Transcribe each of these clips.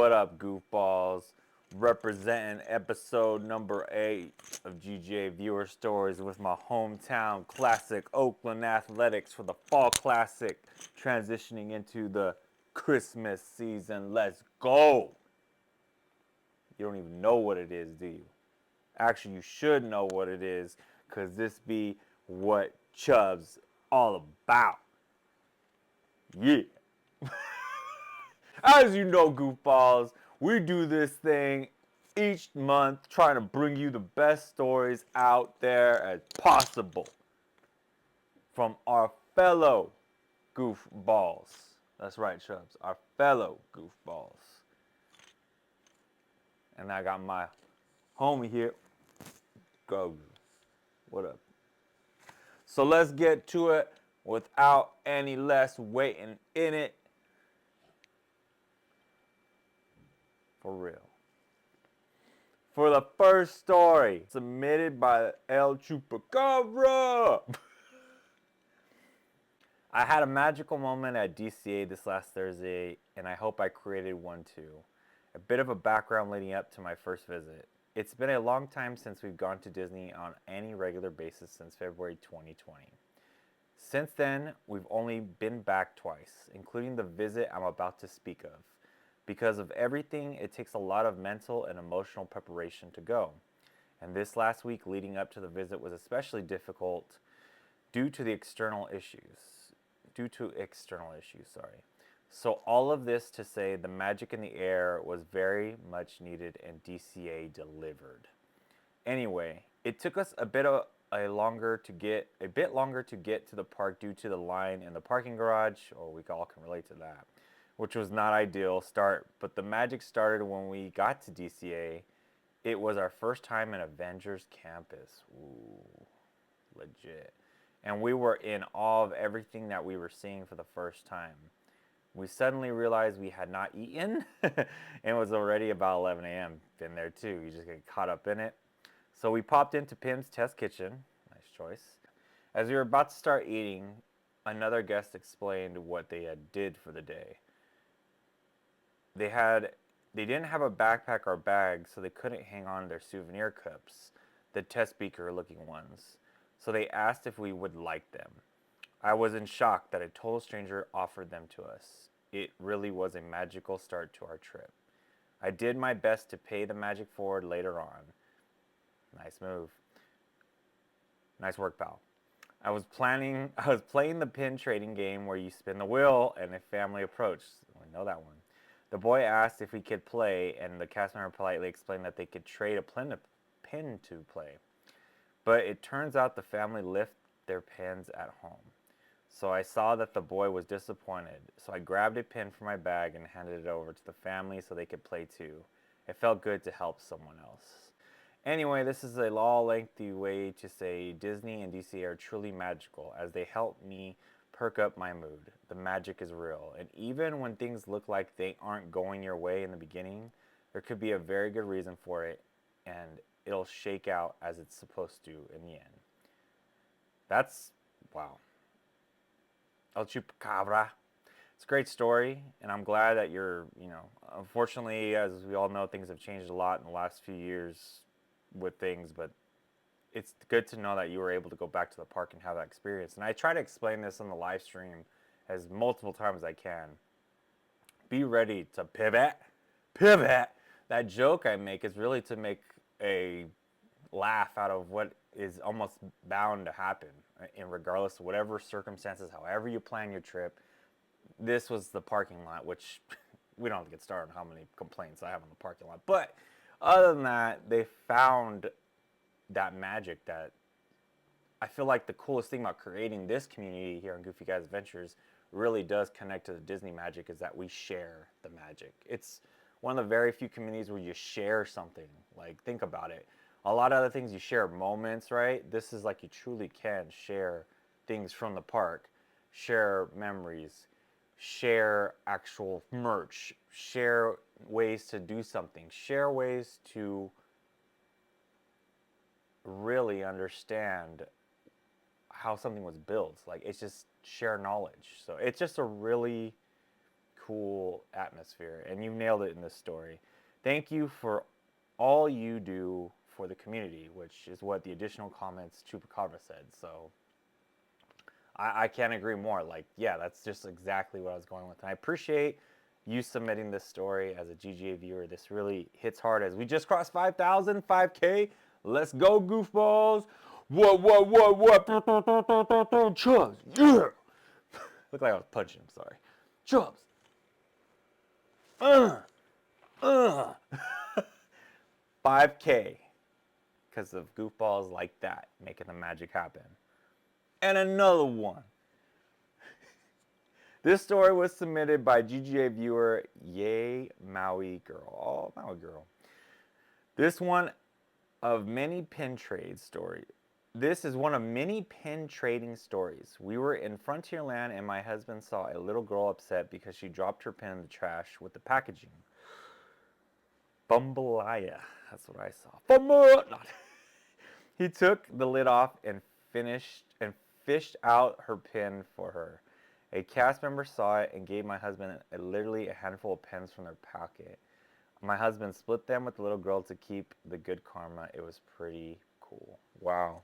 What up, Goofballs? Representing episode number 8 of GGA Viewer Stories with my hometown classic Oakland Athletics for the Fall Classic, transitioning into the Christmas season. Let's go! You don't even know what it is, do you? Actually, you should know what it is, because this be what Chubb's all about. Yeah. As you know, Goofballs, we do this thing each month trying to bring you the best stories out there as possible from our fellow Goofballs. That's right, Chubbs, our fellow Goofballs. And I got my homie here, Go. What up? So let's get to it without any less waiting in it. For real. For the first story, submitted by El Chupacabra. I had a magical moment at DCA this last Thursday, and I hope I created one too. A bit of a background leading up to my first visit. It's been a long time since we've gone to Disney on any regular basis since February 2020. Since then, we've only been back twice, including the visit I'm about to speak of. Because of everything, it takes a lot of mental and emotional preparation to go. And this last week leading up to the visit was especially difficult due to external issues, sorry. So all of this to say the magic in the air was very much needed and DCA delivered. Anyway, it took us a bit longer to get to the park due to the line in the parking garage, or we all can relate to that, which was not ideal start, but the magic started when we got to DCA. It was our first time in Avengers Campus. Ooh, legit. And we were in awe of everything that we were seeing for the first time. We suddenly realized we had not eaten, and it was already about 11 a.m. Been there too, you just get caught up in it. So we popped into Pim's Test Kitchen, nice choice. As we were about to start eating, another guest explained what they had did for the day. They didn't have a backpack or bag, so they couldn't hang on to their souvenir cups, the test beaker looking ones. So they asked if we would like them. I was in shock that a total stranger offered them to us. It really was a magical start to our trip. I did my best to pay the magic forward later on. Nice move. Nice work, pal. I was playing the pin trading game where you spin the wheel and a family approached. We know that one. The boy asked if we could play, and the cast member politely explained that they could trade a pin to play. But it turns out the family left their pins at home. So I saw that the boy was disappointed. So I grabbed a pin from my bag and handed it over to the family so they could play too. It felt good to help someone else. Anyway, this is a lengthy way to say Disney and DC are truly magical, as they help me perk up my mood. The magic is real, and even when things look like they aren't going your way in the beginning, there could be a very good reason for it, and it'll shake out as it's supposed to in the end. That's, wow. El Chupacabra. It's a great story, and I'm glad that you're, unfortunately, as we all know, things have changed a lot in the last few years with things, but it's good to know that you were able to go back to the park and have that experience. And I try to explain this on the live stream as multiple times as I can. Be ready to pivot. That joke I make is really to make a laugh out of what is almost bound to happen, in regardless of whatever circumstances, however you plan your trip. This was the parking lot, which we don't have to get started on how many complaints I have on the parking lot. But other than that, they found that magic that I feel like the coolest thing about creating this community here on Goofy Guys Adventures really does connect to the Disney magic, is that we share the magic. It's one of the very few communities where you share something. Like, think about it. A lot of other things you share moments, right? This is like you truly can share things from the park, share memories, share actual merch, share ways to do something, share ways to really understand how something was built. Like, it's just share knowledge. So it's just a really cool atmosphere, and you nailed it in this story. Thank you for all you do for the community, which is what the additional comments Chupacabra said. So I can't agree more. Like, yeah, that's just exactly what I was going with. And I appreciate you submitting this story as a GGA viewer. This really hits hard as we just crossed 5,000, 5K. Let's go, Goofballz. What? Chubs, yeah. Looked like I was punching him, sorry. Chubs. Uh. 5K. Because of Goofballz like that, making the magic happen. And another one. This story was submitted by GGA viewer Yay Maui Girl. Oh, Maui Girl. This one of many pin trade stories. This is one of many pin trading stories. We were in Frontierland and my husband saw a little girl upset because she dropped her pin in the trash with the packaging. Bumbalaya. That's what I saw. He took the lid off and fished out her pin for her. A cast member saw it and gave my husband literally a handful of pens from their pocket. My husband split them with the little girl to keep the good karma. It was pretty cool. Wow.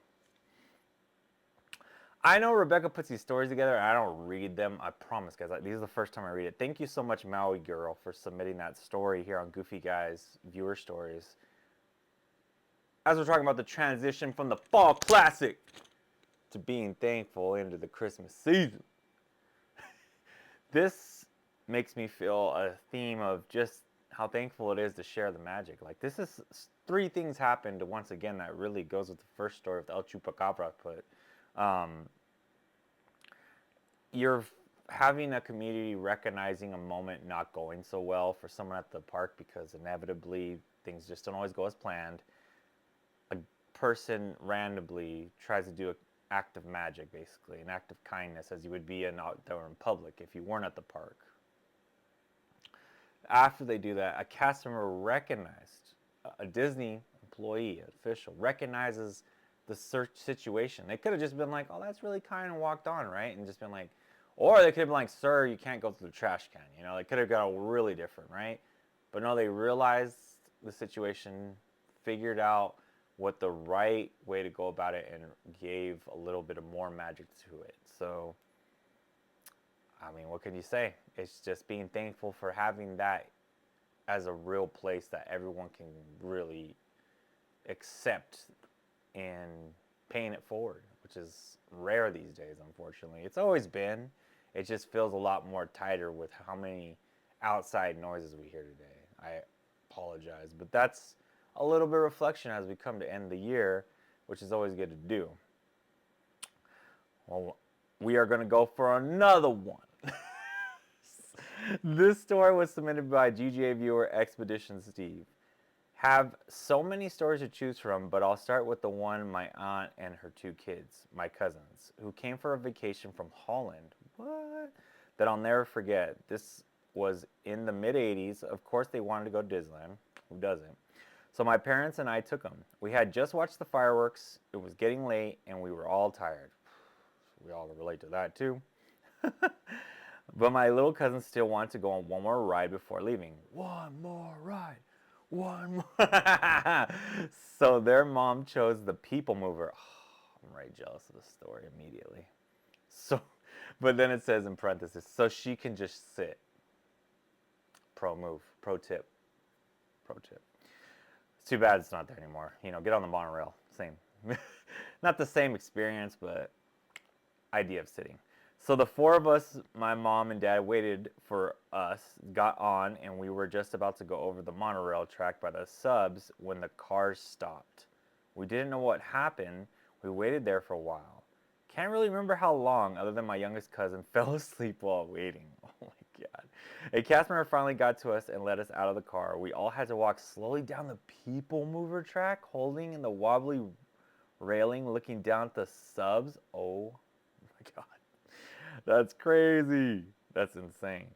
I know Rebecca puts these stories together, and I don't read them. I promise, guys. This is the first time I read it. Thank you so much, Maui Girl, for submitting that story here on Goofy Guys Viewer Stories. As we're talking about the transition from the Fall Classic to being thankful into the Christmas season. This makes me feel a theme of just how thankful it is to share the magic. Like, this is 3 things happened once again that really goes with the first story of the El Chupacabra put. You're having a community recognizing a moment not going so well for someone at the park because inevitably things just don't always go as planned. A person randomly tries to do an act of magic, basically, an act of kindness, as you would be out there in public if you weren't at the park. After they do that, a cast member recognized, a Disney employee, official, recognizes the situation. They could have just been like, oh, that's really kind, and walked on, right? And just been like, or they could have been like, sir, you can't go through the trash can. You know, they could have got really different, right? But no, they realized the situation, figured out what the right way to go about it, and gave a little bit of more magic to it. So, I mean, what can you say? It's just being thankful for having that as a real place that everyone can really accept and paying it forward, which is rare these days, unfortunately. It's always been. It just feels a lot more tighter with how many outside noises we hear today. I apologize, but that's a little bit of reflection as we come to end the year, which is always good to do. Well, we are going to go for another one. This story was submitted by GGA viewer Expedition Steve. Have so many stories to choose from, but I'll start with the one my aunt and her 2 kids, my cousins, who came for a vacation from Holland. What? That I'll never forget. This was in the mid-'80s. Of course, they wanted to go to Disneyland. Who doesn't? So my parents and I took them. We had just watched the fireworks. It was getting late, and we were all tired. We all relate to that, too. But my little cousins still wanted to go on one more ride before leaving. One more ride. One more. So their mom chose the People Mover. Oh, I'm right jealous of the story immediately. So, but then it says in parentheses, so she can just sit. Pro move. Pro tip. Pro tip. It's too bad it's not there anymore. You know, get on the monorail. Same. Not the same experience, but idea of sitting. So the 4 of us, my mom and dad, waited for us, got on, and we were just about to go over the monorail track by the subs when the cars stopped. We didn't know what happened. We waited there for a while. Can't really remember how long, other than my youngest cousin fell asleep while waiting. Oh my God. A cast member finally got to us and let us out of the car. We all had to walk slowly down the People Mover track, holding in the wobbly railing, looking down at the subs. Oh my God. That's crazy. That's insane.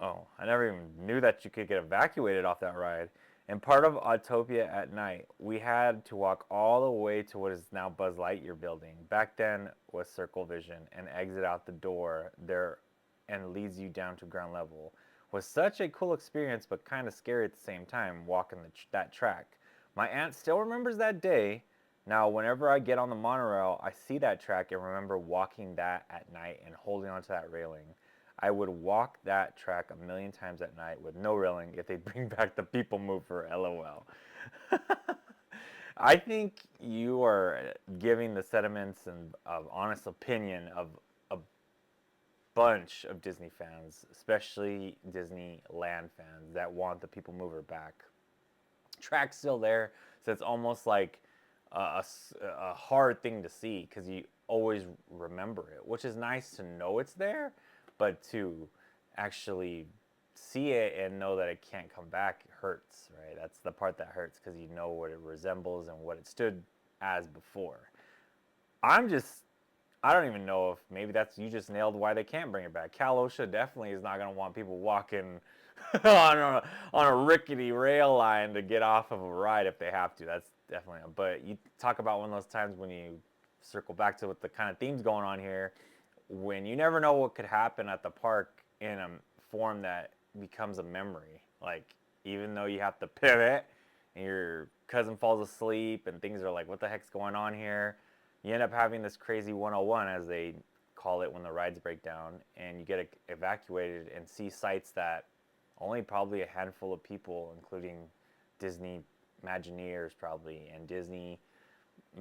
Oh, I never even knew that you could get evacuated off that ride. And part of Autopia at night, we had to walk all the way to what is now Buzz Lightyear building. Back then was Circle Vision, and exit out the door there and leads you down to ground level. Was such a cool experience, but kind of scary at the same time walking that track. My aunt still remembers that day. Now, whenever I get on the monorail, I see that track and remember walking that at night and holding onto that railing. I would walk that track a million times at night with no railing if they bring back the people mover, lol. I think you are giving the sentiments and of honest opinion of a bunch of Disney fans, especially Disneyland fans that want the people mover back. Track's still there, so it's almost like a hard thing to see because you always remember it, which is nice to know it's there, but to actually see it and know that it can't come back hurts, right? That's the part that hurts because you know what it resembles and what it stood as before. I'm just I don't even know if maybe that's you just nailed why they can't bring it back. Cal OSHA definitely is not going to want people walking on a rickety rail line to get off of a ride if they have to. That's definitely. But you talk about one of those times when you circle back to what the kind of themes going on here, when you never know what could happen at the park in a form that becomes a memory. Like even though you have to pivot and your cousin falls asleep and things are like, what the heck's going on here? You end up having this crazy 101, as they call it when the rides break down, and you get evacuated and see sights that only probably a handful of people, including Disney Imagineers probably, and Disney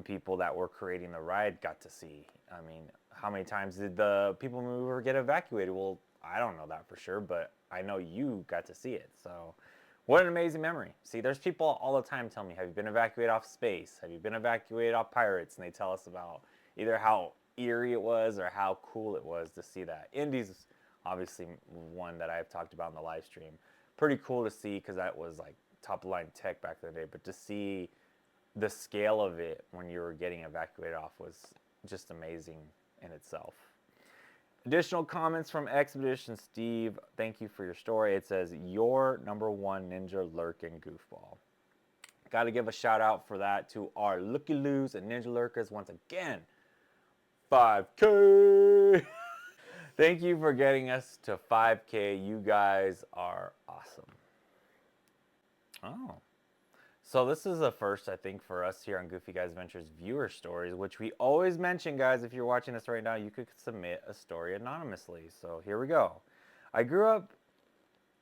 people that were creating the ride got to see. I mean, how many times did the people mover get evacuated? Well, I don't know that for sure, but I know you got to see it. So what an amazing memory. See, there's people all the time telling me, have you been evacuated off space? Have you been evacuated off Pirates? And they tell us about either how eerie it was or how cool it was to see that. Indy's obviously one that I've talked about in the live stream. Pretty cool to see because that was like top line tech back in the day. But to see the scale of it when you were getting evacuated off was just amazing in itself. Additional comments from Expedition Steve. Thank you for your story. It says, your number one ninja lurking goofball. Got to give a shout out for that to our Looky Loos and Ninja Lurkers once again. 5K! Thank you for getting us to 5K. You guys are awesome. Oh. So this is a first, I think, for us here on Goofy Guys Adventures Viewer Stories, which we always mention, guys. If you're watching this right now, you could submit a story anonymously. So here we go. I grew up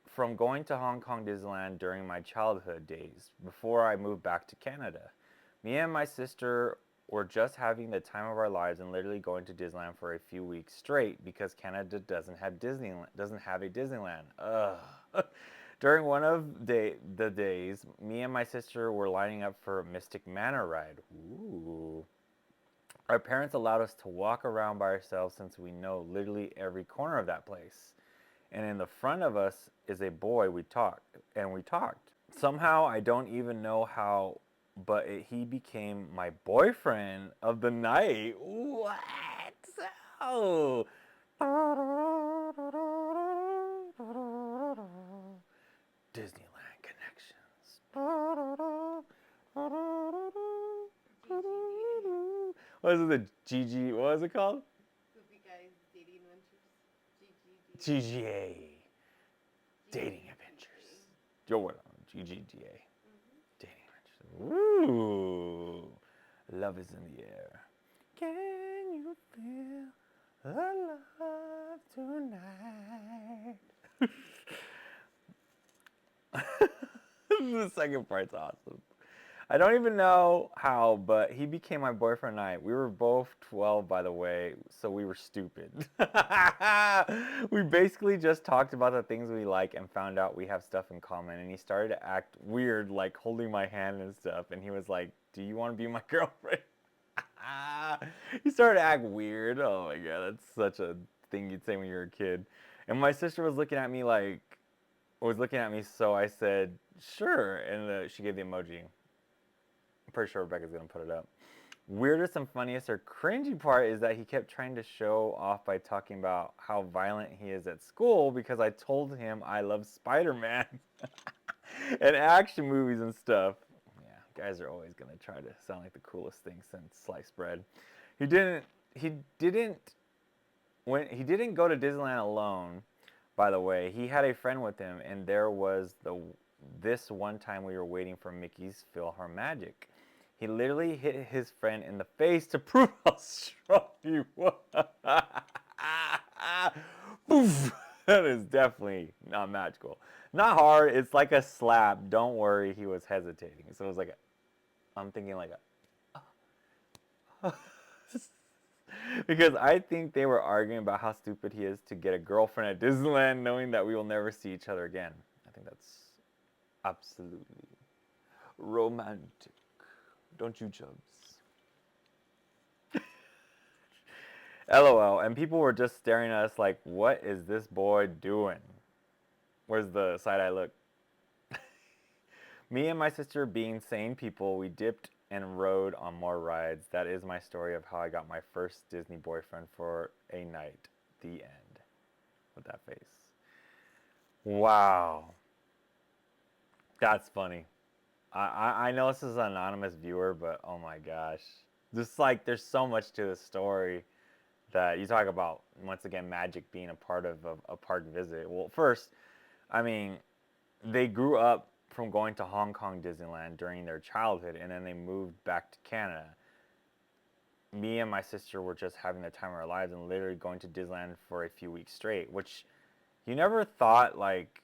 from going to Hong Kong Disneyland during my childhood days before I moved back to Canada. Me and my sister were just having the time of our lives and literally going to Disneyland for a few weeks straight because Canada doesn't have a Disneyland. Ugh. During one of the days, me and my sister were lining up for a Mystic Manor ride. Ooh. Our parents allowed us to walk around by ourselves since we know literally every corner of that place. And in the front of us is a boy. We talked. Somehow, I don't even know how, but he became my boyfriend of the night. What? Oh. Disneyland connections. What is it? The GG? What is it called? Goofy Guys Dating Adventures. GGA Dating Adventures. Yo, what? GGA Dating Adventures. Ooh, love is in the air. Can you feel the love tonight? The second part's awesome. I don't even know how, but he became my boyfriend and I. We were both 12, by the way, so we were stupid. We basically just talked about the things we like and found out we have stuff in common. And he started to act weird, like holding my hand and stuff. And he was like, do you want to be my girlfriend? He started to act weird. Oh my God, that's such a thing you'd say when you were a kid. And my sister was looking at me, so I said, sure. And she gave the emoji. I'm pretty sure Rebecca's going to put it up. Weirdest and funniest or cringy part is that he kept trying to show off by talking about how violent he is at school because I told him I love Spider-Man and action movies and stuff. Yeah, guys are always going to try to sound like the coolest thing since sliced bread. He didn't when he didn't go to Disneyland alone, by the way, he had a friend with him, and there was this one time we were waiting for Mickey's PhilharMagic. He literally hit his friend in the face to prove how strong he was. Poof! That is definitely not magical. Not hard. It's like a slap. Don't worry. He was hesitating. So it was like, I'm thinking like a, because I think they were arguing about how stupid he is to get a girlfriend at Disneyland knowing that we will never see each other again. I think that's absolutely romantic. Don't you, Chubs? LOL. And people were just staring at us like, what is this boy doing? Where's the side eye look? Me and my sister, being sane people, we dipped and rode on more rides. That is my story of how I got my first Disney boyfriend for a night. The end. With that face. Wow. That's funny. I know this is an anonymous viewer, but oh my gosh. Just like there's so much to the story that you talk about, once again, magic being a part of a park visit. Well, first, I mean, they grew up from going to Hong Kong Disneyland during their childhood, and then they moved back to Canada. Me and my sister were just having the time of our lives and literally going to Disneyland for a few weeks straight, which you never thought, like,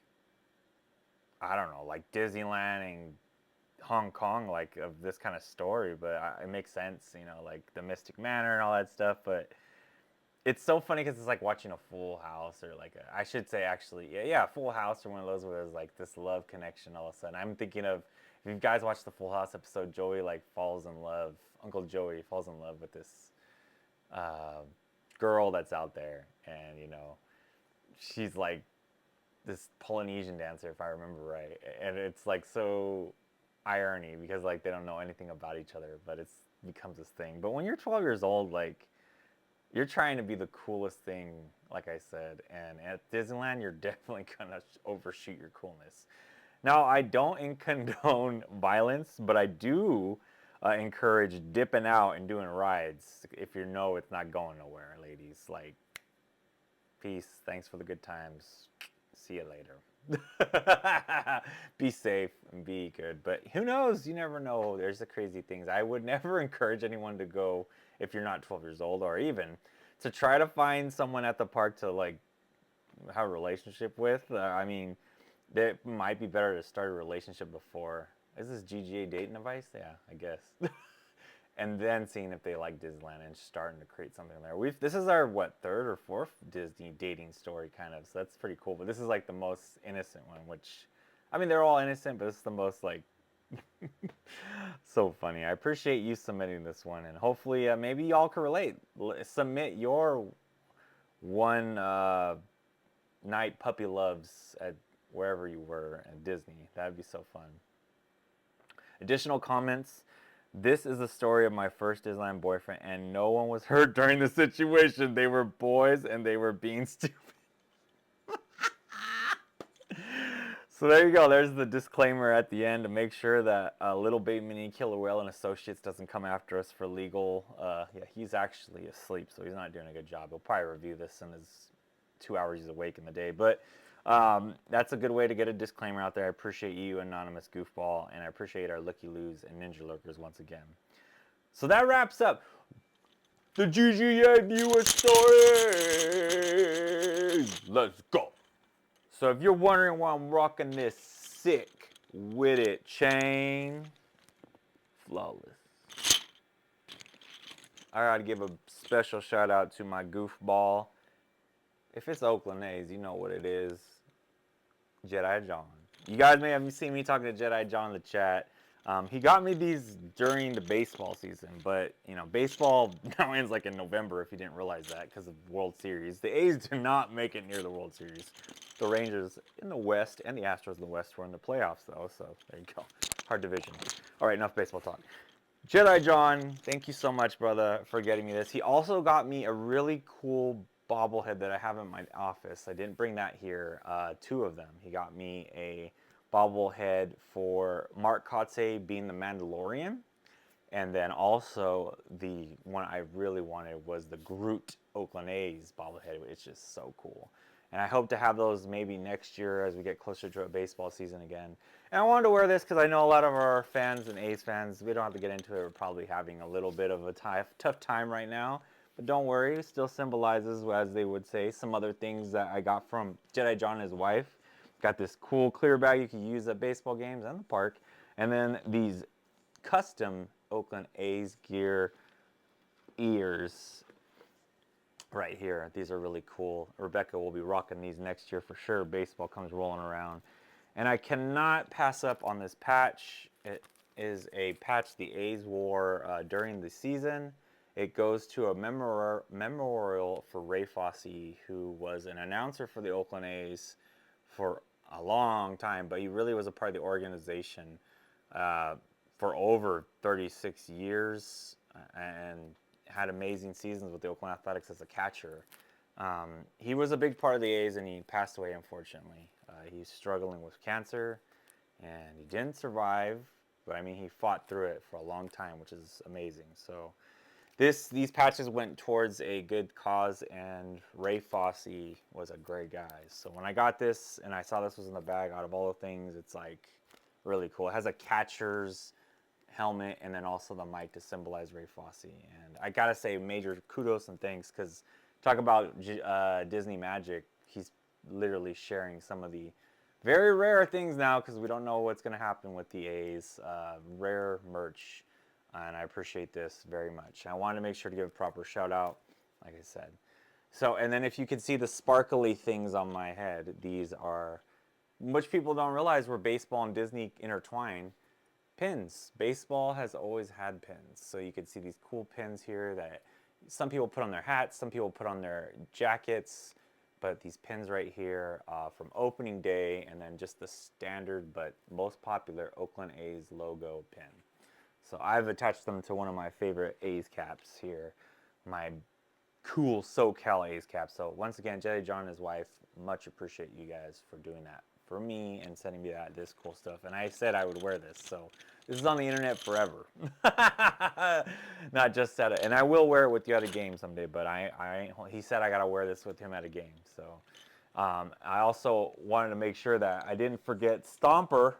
I don't know, like Disneyland and Hong Kong, like, of this kind of story, but it makes sense, you know, like the Mystic Manor and all that stuff. But it's so funny because it's like watching a Full House, or like I should say, actually, yeah, Full House, or one of those where there's like this love connection all of a sudden. I'm thinking of, if you guys watch the Full House episode, Joey like falls in love. Uncle Joey falls in love with this uh, girl that's out there, and you know, she's like this Polynesian dancer, if I remember right, and it's like so irony because like they don't know anything about each other, but it's becomes this thing. But when you're 12 years old, like, you're trying to be the coolest thing, like I said, and at Disneyland, you're definitely gonna overshoot your coolness. Now, I don't condone violence, but I do encourage dipping out and doing rides if you know it's not going nowhere, ladies. Like, peace, thanks for the good times, see you later. Be safe and be good. But who knows? You never know. There's the crazy things. I would never encourage anyone to go if you're not 12 years old, or even to try to find someone at the park to like have a relationship with. I mean, it might be better to start a relationship before. Is this GGA dating advice? Yeah, I guess. And then seeing if they like Disneyland and starting to create something there. This is our what, third or fourth Disney dating story kind of, so that's pretty cool. But this is like the most innocent one, which, I mean, they're all innocent, but this is the most like so funny. I appreciate you submitting this one, and hopefully maybe y'all can relate. Submit your one night puppy loves at wherever you were at Disney. That'd be so fun. Additional comments. This is the story of my first Disneyland boyfriend, and no one was hurt during the situation. They were boys, and they were being stupid. So there you go. There's the disclaimer at the end to make sure that Little Baby Mini Killer Whale and Associates doesn't come after us for legal. Yeah, he's actually asleep, so he's not doing a good job. He'll probably review this in his 2 hours he's awake in the day. But that's a good way to get a disclaimer out there. I appreciate you, Anonymous Goofball, and I appreciate our Looky Loos and Ninja Lurkers once again. So that wraps up the GGA Viewer Stories. Let's go. So if you're wondering why I'm rocking this sick with it chain, flawless. I gotta give a special shout out to my goofball. If it's Oakland A's, you know what it is. Jedi John. You guys may have seen me talking to Jedi John in the chat. He got me these during the baseball season, but you know, baseball now ends like in November if you didn't realize that because of World Series. The A's do not make it near the World Series. The Rangers in the West and the Astros in the West were in the playoffs though, so there you go. Hard division. All right, enough baseball talk. Jedi John, thank you so much, brother, for getting me this. He also got me a really cool bobblehead that I have in my office. I didn't bring that here. 2 of them. He got me a bobblehead for Mark Kotze being the Mandalorian, And then also the one I really wanted was the Groot Oakland A's bobblehead. It's just so cool. And I hope to have those maybe next year as we get closer to a baseball season again. And I wanted to wear this because I know a lot of our fans and A's fans, we don't have to get into it, we're probably having a little bit of a tough time right now. But don't worry, it still symbolizes, as they would say, some other things that I got from Jedi John and his wife. Got this cool clear bag you can use at baseball games and the park. And then these custom Oakland A's gear ears right here. These are really cool. Rebecca will be rocking these next year for sure. Baseball comes rolling around. And I cannot pass up on this patch. It is a patch the A's wore during the season. It goes to a memorial for Ray Fosse, who was an announcer for the Oakland A's for a long time, but he really was a part of the organization uh, for over 36 years and had amazing seasons with the Oakland Athletics as a catcher. He was a big part of the A's, and he passed away, unfortunately. He's struggling with cancer, and he didn't survive, but I mean, he fought through it for a long time, which is amazing. So these patches went towards a good cause, and Ray Fosse was a great guy. So when I got this and I saw this was in the bag, out of all the things, it's like really cool. It has a catcher's helmet and then also the mic to symbolize Ray Fosse. And I gotta say, major kudos and thanks, because talk about Disney magic. He's literally sharing some of the very rare things now, because we don't know what's going to happen with the A's. Rare merch, and I appreciate this very much. I wanted to make sure to give a proper shout out, like I said. So, and then if you can see the sparkly things on my head, these are, which people don't realize, where baseball and Disney intertwine. Pins. Baseball has always had pins. So you can see these cool pins here that some people put on their hats, some people put on their jackets, but these pins right here from opening day, and then just the standard but most popular Oakland A's logo pin. So I've attached them to one of my favorite A's caps here, my cool SoCal A's cap. So once again, Jedi John and his wife, much appreciate you guys for doing that for me and sending me this cool stuff. And I said I would wear this, so this is on the internet forever. Not just at it, and I will wear it with you at a game someday. But he said I gotta wear this with him at a game. So I also wanted to make sure that I didn't forget Stomper.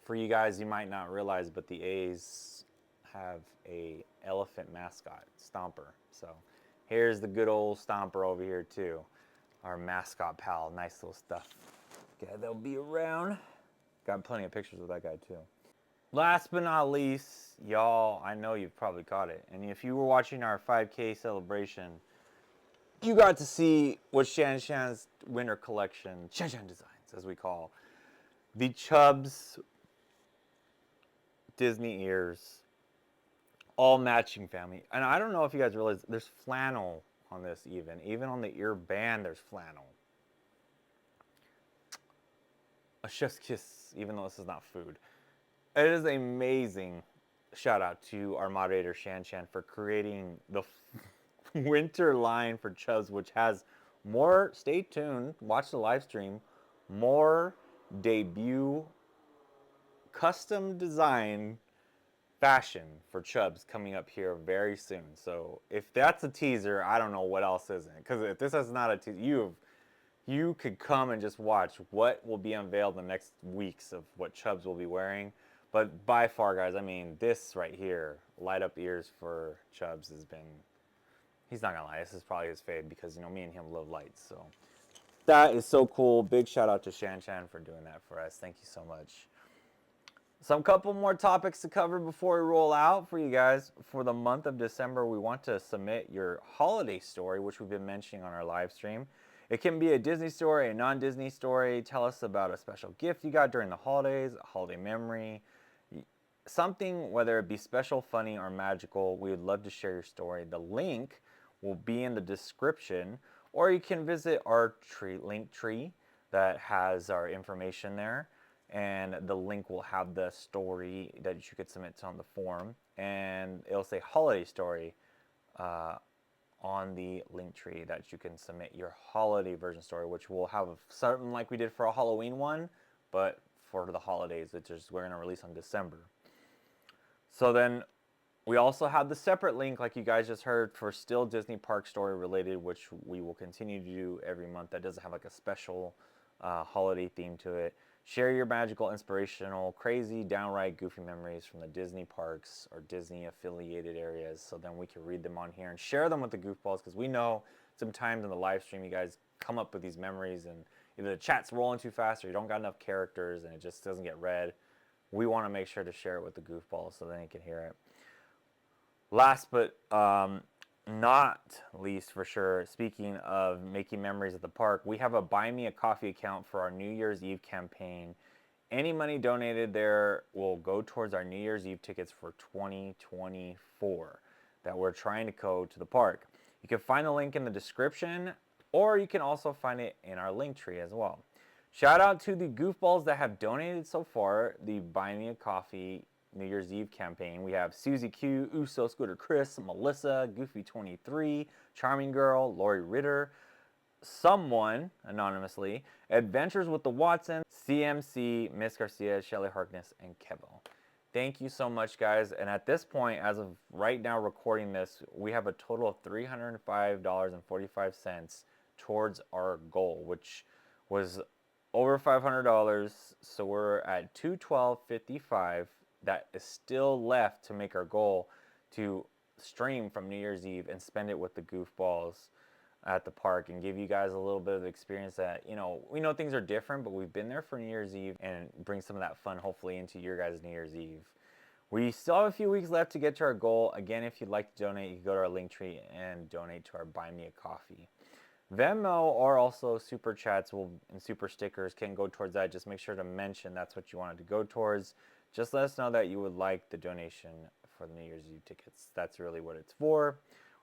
For you guys, you might not realize, but the A's have a elephant mascot, Stomper. So here's the good old Stomper over here too, our mascot pal. Nice little stuff. Okay, they'll be around. Got plenty of pictures of that guy too. Last but not least, y'all, I know you've probably caught it, and if you were watching our 5K celebration, you got to see what Shan Shan's winter collection, Shan Shan Designs, as we call the Chubbs Disney ears, all matching family. And I don't know if you guys realize there's flannel on this even on the ear band there's flannel. A chef's kiss, even though this is not food. It is amazing. Shout out to our moderator Shan Shan for creating the winter line for Chubbs, which has more, stay tuned, watch the live stream, more debut custom design fashion for Chubbs coming up here very soon. So if that's a teaser, I don't know what else isn't. Because if this is not a teaser, you could come and just watch what will be unveiled in the next weeks of what Chubbs will be wearing. But by far, guys, I mean, this right here, light up ears for Chubbs, has been, he's not gonna lie, this is probably his fave, because, you know, me and him love lights. So that is so cool. Big shout out to Shan Shan for doing that for us. Thank you so much. Some couple more topics to cover before we roll out for you guys. For the month of December, we want to submit your holiday story, which we've been mentioning on our live stream. It can be a Disney story, a non-Disney story. Tell us about a special gift you got during the holidays, a holiday memory, something, whether it be special, funny, or magical. We would love to share your story. The link will be in the description, or you can visit our link tree that has our information there. And the link will have the story that you could submit on the form, and it'll say holiday story on the link tree that you can submit your holiday version story, which will have something like we did for a Halloween one, but for the holidays, which is we're going to release on December. So then we also have the separate link, like you guys just heard, for still Disney Park Story related, which we will continue to do every month. That doesn't have like a special holiday theme to it. Share your magical, inspirational, crazy, downright goofy memories from the Disney parks or Disney affiliated areas. So then we can read them on here and share them with the Goofballs, because we know sometimes in the live stream you guys come up with these memories and either the chat's rolling too fast or you don't got enough characters and it just doesn't get read. We want to make sure to share it with the Goofballs so then you can hear it. Last but not least, for sure, speaking of making memories at the park, we have a Buy Me a Coffee account for our New Year's Eve campaign. Any money donated there will go towards our New Year's Eve tickets for 2024 that we're trying to go to the park. You can find the link in the description, or you can also find it in our link tree as well. Shout out to the Goofballs that have donated so far the Buy Me a Coffee New Year's Eve campaign. We have Susie Q, Uso, Scooter Chris, Melissa, Goofy23, Charming Girl, Lori Ritter, someone anonymously, Adventures with the Watsons, CMC, Miss Garcia, Shelly Harkness, and Kevo. Thank you so much, guys. And at this point, as of right now recording this, we have a total of $305.45 towards our goal, which was over $500. So we're at $212.55. That is still left to make our goal to stream from New Year's Eve and spend it with the Goofballs at the park and give you guys a little bit of experience that, you know, we know things are different, but we've been there for New Year's Eve and bring some of that fun hopefully into your guys' New Year's Eve. We still have a few weeks left to get to our goal. Again, if you'd like to donate, you can go to our link tree and donate to our Buy Me a Coffee. Venmo or also super chats and super stickers can go towards that. Just make sure to mention that's what you wanted to go towards. Just let us know that you would like the donation for the New Year's Eve tickets. That's really what it's for.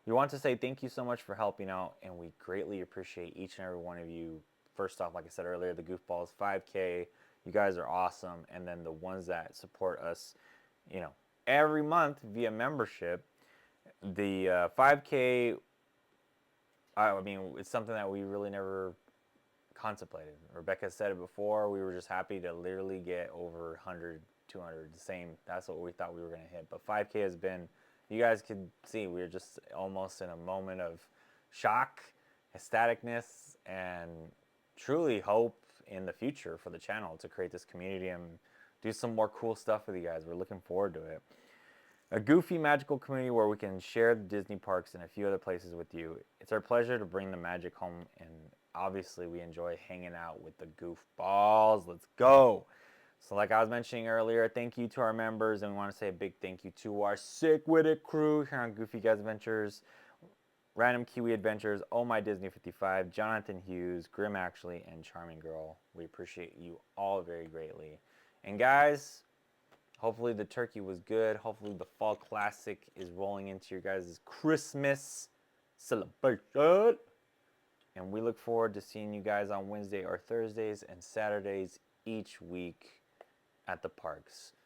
We want to say thank you so much for helping out, and we greatly appreciate each and every one of you. First off, like I said earlier, the Goofballs 5K, you guys are awesome. And then the ones that support us, you know, every month via membership. The 5K, I mean, it's something that we really never contemplated. Rebecca said it before, we were just happy to literally get over 100, 200, the same. That's what we thought we were going to hit. But 5K has been, you guys can see, we were just almost in a moment of shock, ecstaticness, and truly hope in the future for the channel to create this community and do some more cool stuff with you guys. We're looking forward to it. A goofy, magical community where we can share the Disney parks and a few other places with you. It's our pleasure to bring the magic home, and obviously we enjoy hanging out with the Goofballs. Let's go! So like I was mentioning earlier, thank you to our members, and we want to say a big thank you to our Sick With It crew here on GoofyGuysAdventures, Random Kiwi Adventures, Oh My Disney 55, Jonathan Hughes, Grim Actually, and Charming Girl. We appreciate you all very greatly. And guys, hopefully the turkey was good. Hopefully the fall classic is rolling into your guys' Christmas celebration. And we look forward to seeing you guys on Wednesday or Thursdays and Saturdays each week at the parks.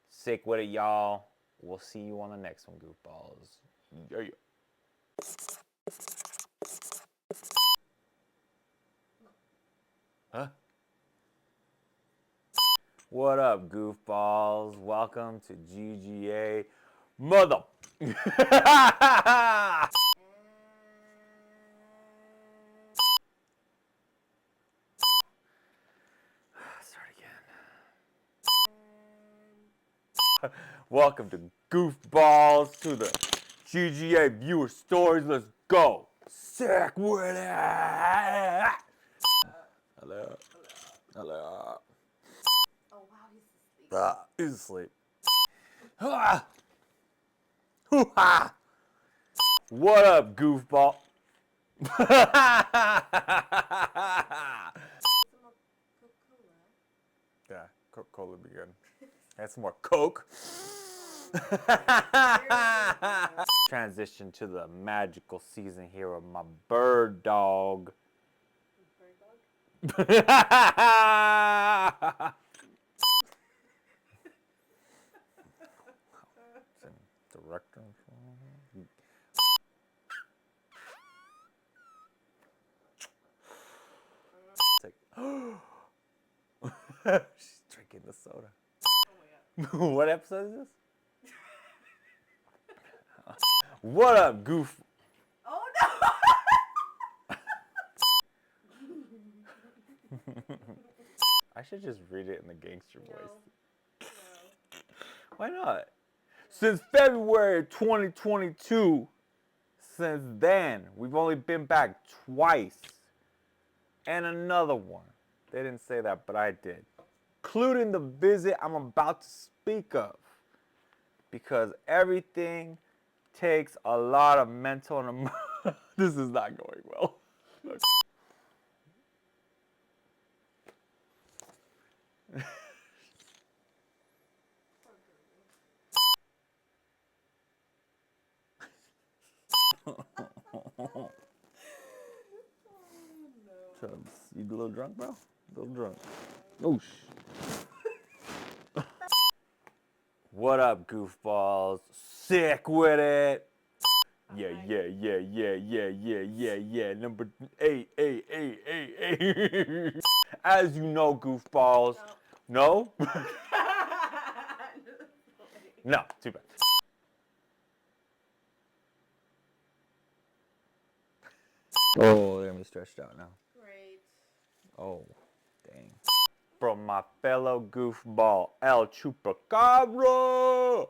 Sick with it, y'all. We'll see you on the next one, Goofballs. Yeah. Huh? What up, Goofballs? Welcome to GGA Mother. Start again. Welcome to Goofballs, to the GGA Viewer Stories. Let's go. Sick with it. Hello. Hello. Oh wow, he's asleep. He's asleep. What up, Goofball? Some of Coca-Cola. Yeah, Coca-Cola would be good. Add some more Coke. Transition to the magical season here of my bird dog. Bird dog? Director. She's drinking the soda. Oh my god. What episode is this? What up, Goof? Oh no! I should just read it in the gangster voice. No. Why not? Since February 2022, since then, we've only been back twice. And another one. They didn't say that, but I did. Including the visit I'm about to speak of. Because everything takes a lot of mental and emotional. This is not going well. You a little drunk, bro? A little drunk. Oh, What up, Goofballz? Sick with it. Yeah. Number 8. As you know, Goofballz. No? No, too bad. Oh, they're gonna be stretched out now. Great. Oh, dang. From my fellow goofball, El Chupacabra.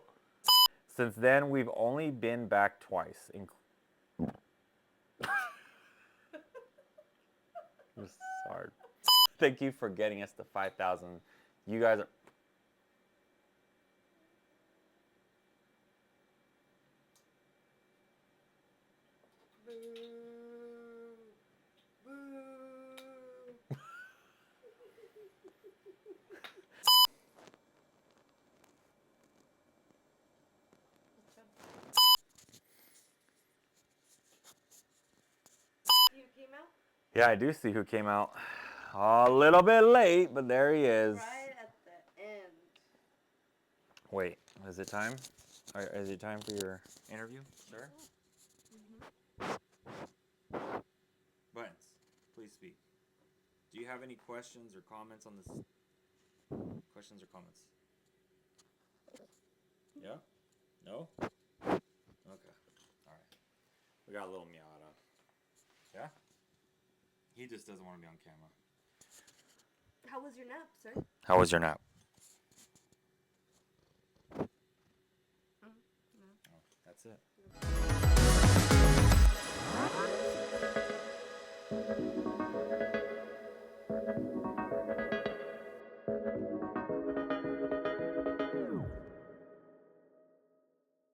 Since then, we've only been back twice. It's hard. Thank you for getting us to 5,000. You guys are... Boo. Boo. You came out? Yeah, I do see who came out. A little bit late, but there he is. Right at the end. Wait, is it time? Is it time for your interview, sir? Buttons, please speak. Do you have any questions or comments on this? Questions or comments? Yeah? No? Okay. All right. We got a little Miata. Yeah? He just doesn't want to be on camera. How was your nap, sir? How was your nap? No. Oh, that's it.